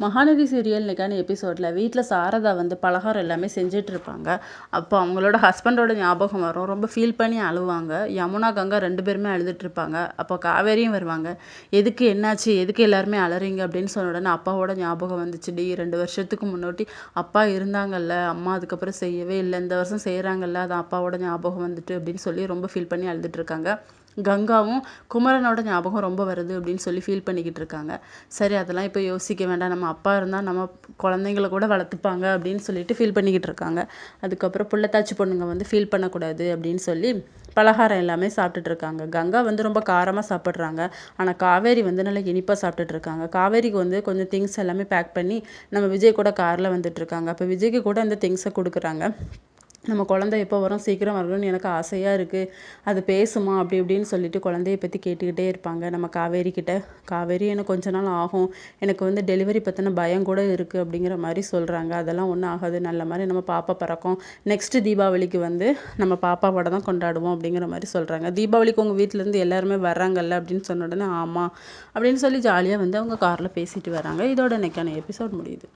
Mahanadi serial இன்னைக்கான எபிசோடில் வீட்டில் சாரதா வந்து பலகாரம் எல்லாமே செஞ்சிட்ருப்பாங்க. அப்போ அவங்களோட ஹஸ்பண்டோட ஞாபகம் வரும். ரொம்ப ஃபீல் பண்ணி அழுவாங்க. யமுனா, கங்கா 2 பேருமே அழுதுட்ருப்பாங்க. அப்போ காவேரியும் வருவாங்க. எதுக்கு என்னாச்சு, எதுக்கு எல்லாருமே அலறீங்க அப்படின்னு சொன்ன உடனே அப்பாவோட ஞாபகம் வந்துச்சுடி. 2 வருஷத்துக்கு முன்னாடி அப்பா இருந்தாங்கல்ல, அம்மா அதுக்கப்புறம் செய்யவே இல்லை, இந்த வருஷம் செய்கிறாங்கல்ல, அது அப்பாவோட ஞாபகம் வந்துட்டு அப்படின்னு சொல்லி ரொம்ப ஃபீல் பண்ணி அழுதுட்ருக்காங்க. கங்காவும் குமரனோட ஞாபகம் ரொம்ப வருது அப்படின்னு சொல்லி ஃபீல் பண்ணிக்கிட்டு இருக்காங்க. சரி, அதெல்லாம் இப்போ யோசிக்க வேண்டாம், நம்ம அப்பா இருந்தால் நம்ம குழந்தைங்கள கூட வளர்த்துப்பாங்க அப்படின்னு சொல்லிட்டு ஃபீல் பண்ணிக்கிட்டு இருக்காங்க. அதுக்கப்புறம் புள்ளத்தாச்சி பொண்ணுங்க வந்து ஃபீல் பண்ணக்கூடாது அப்படின்னு சொல்லி பலகாரம் எல்லாமே சாப்பிட்டுட்டு இருக்காங்க. கங்கா வந்து ரொம்ப காரமாக சாப்பிட்றாங்க. ஆனால் காவேரி வந்து நல்லா இனிப்பாக சாப்பிட்டுட்டு இருக்காங்க. காவேரிக்கு வந்து கொஞ்சம் திங்ஸ் எல்லாமே பேக் பண்ணி நம்ம விஜய் கூட காரில் வந்துட்டு இருக்காங்க. அப்போ விஜய்க்கு கூட அந்த திங்ஸை கொடுக்குறாங்க. நம்ம குழந்தை எப்போ வரும், சீக்கிரம் வரணும்னு எனக்கு ஆசையாக இருக்குது, அது பேசுமா அப்படி இப்படின்னு சொல்லிட்டு குழந்தைய பற்றி கேட்டுக்கிட்டே இருப்பாங்க நம்ம காவேரி கிட்ட. காவேரி எனக்கு கொஞ்ச நாள் ஆகும், எனக்கு வந்து டெலிவரி பற்றின பயம் கூட இருக்குது அப்படிங்கிற மாதிரி சொல்கிறாங்க. அதெல்லாம் ஒன்றும் ஆகாது, நல்ல மாதிரி நம்ம பாப்பா பிறக்கும், நெக்ஸ்ட்டு தீபாவளிக்கு வந்து நம்ம பாப்பாவோட தான் கொண்டாடுவோம் அப்படிங்கிற மாதிரி சொல்கிறாங்க. தீபாவளிக்கு உங்கள் வீட்டிலேருந்து எல்லாருமே வர்றாங்கல்ல அப்படின்னு சொன்ன உடனே ஆமாம் அப்படின்னு சொல்லி ஜாலியாக வந்து அவங்க காரில் பேசிட்டு வராங்க. இதோட இன்னைக்கான எபிசோட் முடியுது.